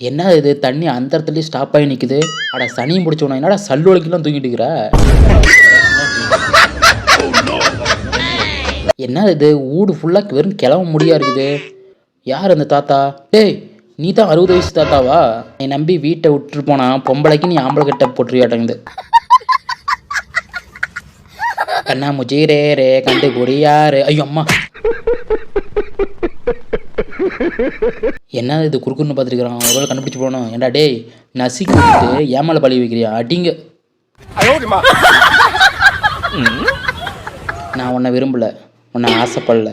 என்ன இது தண்ணி அந்த இடத்துலயே ஸ்டாப் ஆகி நிற்குது. அட சனியும் பிடிச்சவனா என்னடா சல்லுவலிக்கெல்லாம் தூங்கிட்டு இருக்கிற. என்ன இது ஊடு ஃபுல்லாக வெறும் கிளம்ப முடியா இருக்குது. யார் அந்த தாத்தா? டேய் நீ தான் 60 வயசு தாத்தாவா? நீ நம்பி வீட்டை விட்டுட்டு போனா பொம்பளைக்கு நீ ஆம்பளை கிட்ட போட்டுருவியாட்டங்குது. கண்ணா முச்சி ரே ரே கண்டுபிடி யாரு. ஐயோ அம்மா என்ன இது குறுக்குன்னு பார்த்துருக்குறான். ஒரு கண்டுபிடிச்சி போகணும். ஏன்டா டேய் நசுக்கி விட்டு ஏமால பழி வைக்கிறியா அடிங்க. நான் உன்னை விரும்பல, உன்னை ஆசைப்படல,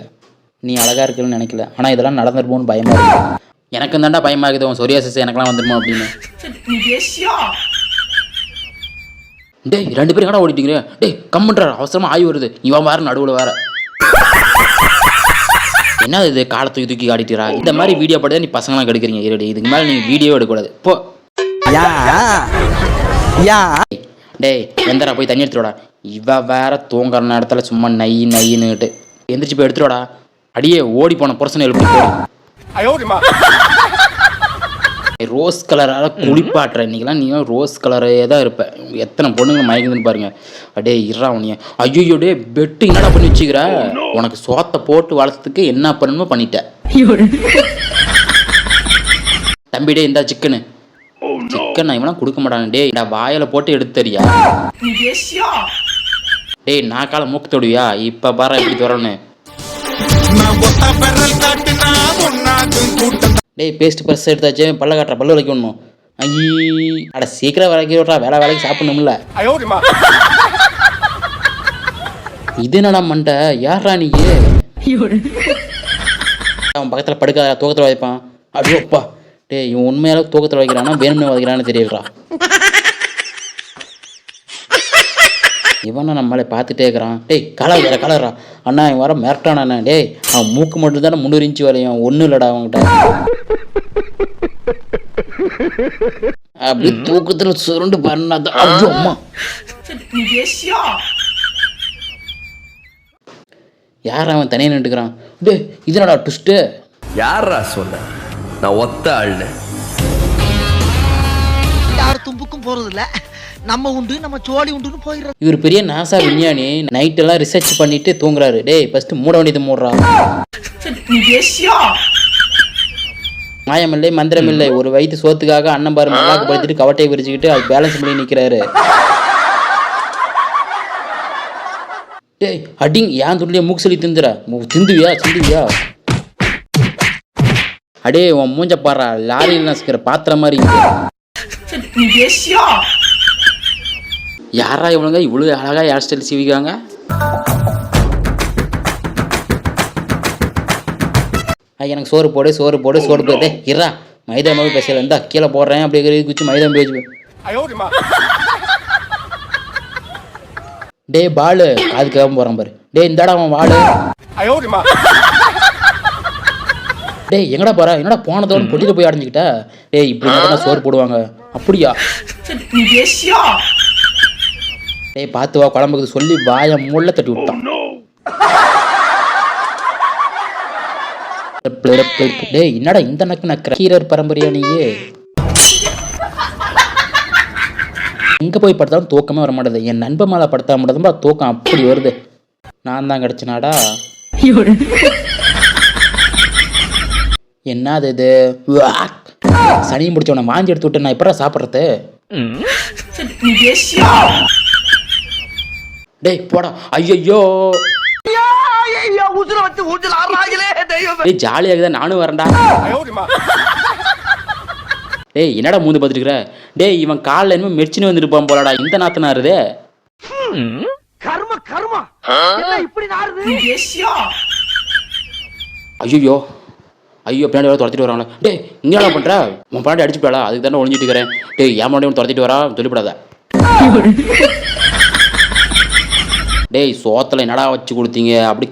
நீ அழகா இருக்குன்னு நினைக்கல. ஆனால் இதெல்லாம் நடந்துருப்போன்னு பயமா இருக்கு. எனக்கு தாண்டா பயமா இருக்குது உன் சொரியாசிஸ் எனக்கெல்லாம் வந்துருமா அப்படின்னு. டேய் 2 பேரும் எங்கடா ஓடிட்டீங்க? டேய் கம்முன்றா அவசரமா ஆய் வருது. இவன் வேற நடுவில் வேற. என்ன இது காலை தூக்கி தூக்கி ஆடிட்டுறா. இந்த மாதிரி வீடியோ போட்டு நீ பசங்களாம் கெடுக்கிறீங்க. இருடி இதுக்கு மேலே நீங்கள் வீடியோ எடுக்கக்கூடாது போ. டேய் எந்தரா போய் தண்ணி எடுத்துடா. இவ வேற தூங்குற இடத்துல சும்மா நையின்னுட்டு எந்திரிச்சு போய் எடுத்துடா. அடியே ஓடி போன புருஷனை எழுப்பி போடு. ரோஸ் கலரால் குளிப்பாட்டுற இன்னைக்கெல்லாம் நீ ரோஸ் கலரே தான் இருப்ப. எத்தனை பொண்ணுங்க மயங்குதுன்னு பாருங்க. அடே இறா உனிய. ஐயோ டே பெட்டு என்னடா பண்ணி வச்சுக்கிற. உனக்கு சோத்தை போட்டு வளர்த்ததுக்கு என்ன பண்ணணுமோ பண்ணிட்ட. தம்பி டே இந்த சிக்கனு சிக்கன் இவெல்லாம் கொடுக்க மாட்டாங்க. டே நான் வாயில போட்டு எடுத்தறியா? டேய் நான் காலை மூக்கு தொடுவியா? இப்ப பாரு எப்படி தொடரணும். டேய் பேஸ்ட் பர்ஸ் எடுத்தாச்சு. பல்ல காட்டுற பல்லு வளைக்கணும். ஐயோ அட சீக்கிரம் விளக்கி விட்றா. வேலைக்கு சாப்பிடணும்ல. இது என்னடா மண்டை யாரா நீ? அவன் பக்கத்தில் படுக்க தூக்கத்தில் வைப்பான். அப்படியோப்பா டேய் இவன் உண்மையால தூக்கத்தில் வைக்கிறானா வேணும்னு வைக்கிறான்னு தெரியலடா. இவனை நம்மளை பார்த்துட்டே இருக்கிறான். டேய் கலர்றா அண்ணா இவன் வர மிரட்டான் அண்ணா. டேய் அவன் மூக்கு மட்டும் தானே 3 இன்ச்சு வரையும் ஒன்றும் இல்லைடா அவன்கிட்ட. அப்படி தூக்கத்தில் சுருண்டு பண்ணாதான். அம்மா யார் அவன் தனியாக நின்றுக்கிறான். டேய் இதனடா ட்விஸ்ட்டு. யாரா சொன்ன? நான் ஒத்த ஆள்னு. யார் தும்புக்கும் போறது இல்ல. நம்ம உண்டு நம்ம சோழி உண்டுன்னு போயிடுறோம். இவர் பெரிய நாசா விஞ்ஞானி. நைட் எல்லாம் ரிசர்ச் பண்ணிட்டு தூங்குறாரு. டேய் ஃபர்ஸ்ட் மூட வேண்டியது மூடுறா. மாயமில்லை மந்திரமில்லை. ஒரு வயிற்று சோத்துக்காக அண்ணன் பாரு மல்லாக்கு படுத்திட்டு கவட்டையை விரிச்சுக்கிட்டு அது பேலன்ஸ் பண்ணி நிற்கிறாரு. டேய் அடிங் ஏன் துள்ளிய மூக்கு சொல்லி திந்துவியா? அடே உன் மூஞ்ச பாடுறா. லாரியில் நசுக்கிற பாத்திரம் மாதிரி. யாரா இவனுங்க இவ்வளோ அழகா ஹேர் ஸ்டைல் சீவிக்காங்க. எனக்கு சோறு போடு. டே இரா மைதா மாவு பேசல இருந்தா கீழே போடுறேன். அப்படியே குச்சி மைதா பேச்சு. டே பாலு அதுக்காக போகிறான் பாரு. டே இந்தாடா அவன் வாழு. டேய் எங்கடா போற? என்னடா போனதோட பொட்டியில் போய் அடைஞ்சிக்கிட்ட. டேய் இப்படி மட்டும் சோறு போடுவாங்க அப்படியா? டேய் பார்த்து வா குழம்புக்கு சொல்லி வாயை முள்ள தட்டி விட்டான். டேய் என்னடா இந்த நக்கிற ஹீரர் பரம்பரையா நீயே? எங்கே போய் படுத்தாலும் தூக்கமே வர மாட்டேது. என் நண்பன் மேலே படுத்தா மாட்டேதும்பா தூக்கம் அப்படி வருது. நான் தான் கிடச்சினாடா. என்னது இது? சனியும் முடிச்சவனை வாங்கி எடுத்து விட்டு நான் எப்படா சாப்பிட்றது? டேய் போடா. ஐயோ ஜாலியாக இருக்குதா? நானும் வரேன்டா. டேய் என்னடா மூந்து பார்த்துருக்குற? டேய் இவன் காலில் என்னமோ மெர்ச்சின்னு வந்துருப்பான் போலடா. இந்த நாத்தனாருதே. ஐயோ பின்னாடி வர துரத்திட்டு வராங்களா? டேய் இங்கேடா பண்ணுற? உன் பின்னாடி அடிச்சு போடா. அதுக்கு தானே ஒழிஞ்சிட்டு இருக்கிறேன். டேய் ஏன் முன்னாடி துரத்திட்டு வரா சொல்லிவிடாத. டேய் சோத்தில் என்னடா வச்சு கொடுத்தீங்க? அப்படி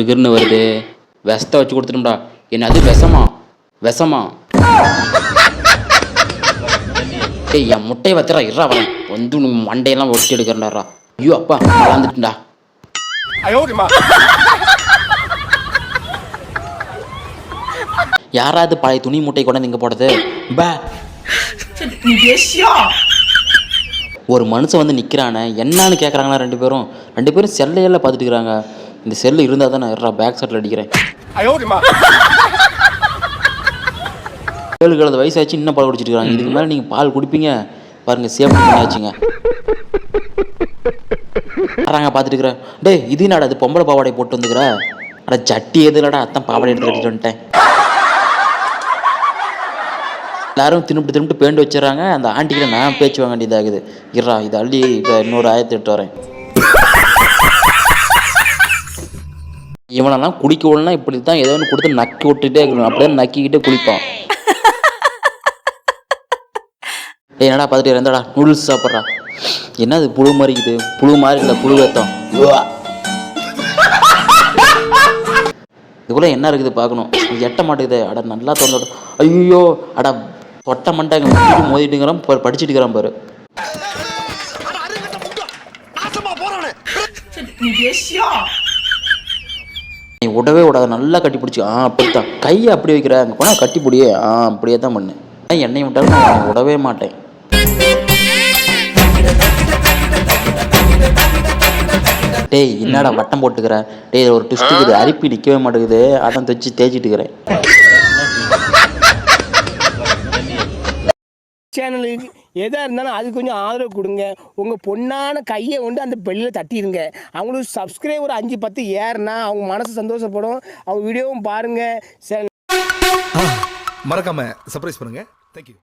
கிறுன்னு வருது. விஷத்தை வச்சு கொடுத்துட்டோம்டா. என்னது விஷமா? டேய் என் முட்டையை வச்சுறா இருறா வரேன். வந்து மண்டையெல்லாம் ஒட்டி எடுக்கிறேன்டாரா. ஐயோ அப்பா வளர்ந்துட்டுண்டா. யாராவது பழைய துணி மூட்டை கொண்டாந்து இங்கே போடுறது பே. ஒரு மனுஷன் வந்து நிற்கிறானே என்னன்னு கேட்குறாங்களா ரெண்டு பேரும் செல்லையெல்லாம் பார்த்துட்டு இருக்கிறாங்க. இந்த செல்லு இருந்தால் தான் நான் பேக் சைட்டில் அடிக்கிறேன். 7 வயசாச்சு இன்னும் பால் குடிச்சிட்டு இருக்காங்க. இதுக்கு மேலே நீங்கள் பால் குடிப்பீங்க பாருங்க, சேஃப்டி பண்ணியாச்சுங்க. வராங்க பார்த்துட்டு இருக்கிறேன். டே இது நாடா அது பொம்பளை பாவாடை போட்டு வந்துக்கிற. அட சட்டி எது இல்லடா, அத்தான் பாவாடை எடுத்து கட்டிட்டு வந்துட்டேன். எல்லாரும் திரும்பிட்டு பேண்டு வச்சிடறாங்க. அந்த ஆண்டிக்கிட்ட நான் பேச்சு வாங்க வேண்டியதாகுது. இறா இது அள்ளி இன்னொரு 1000 எடுத்து வரேன். இவனெல்லாம் குடிக்க விடலாம் இப்படி தான் ஏதோ ஒன்று கொடுத்து நக்கி விட்டுட்டே இருக்கணும். அப்படியே நக்கிக்கிட்டே குளிப்பான். என்னடா பார்த்துட்டு இருந்தடா நூடுல்ஸ் சாப்பிட்றா. என்னது புழு மாதிரி இருக்குது? புழு மாதிரி இல்லை, புழு வேத்தம். இதுக்குள்ள என்ன இருக்குது பார்க்கணும். எட்ட மாட்டேங்குது. அட நல்லா தொண்டோட. ஐயோ அடா தொட்ட மாட்டாங்க. மோதிட்டுங்கிறான் படிச்சுட்டு இருக்கிறான் பாரு. நீ விடவே விடாத, நல்லா கட்டி பிடிச்சி. அப்படித்தான் கையை அப்படி வைக்கிற. அங்கே போனால் கட்டி பிடியே. அப்படியே தான் பண்ணு. எண்ணெய் விட்டாலும் நான் விடவே மாட்டேன். டேய் என்னடா வட்டம் போட்டுக்கிற? டேய் ஒரு ட்விஸ்ட்டுக்குது, அரிப்பி நிற்கவே மாட்டேங்குது. அதான் தைச்சி தேய்ச்சிட்டு இருக்கிறேன். சேனலுக்கு எதாக இருந்தாலும் அது கொஞ்சம் ஆதரவு கொடுங்க. உங்கள் பொண்ணான கையை கொண்டு அந்த பெல்லில் தட்டிடுங்க. அவங்களுக்கு சப்ஸ்கிரைபர் 5-10 ஏறுனா அவங்க மனசு சந்தோஷப்படும். அவங்க வீடியோவும் பாருங்கள். மறக்காம சர்ப்ரைஸ் பண்ணுங்க. தேங்க்யூ.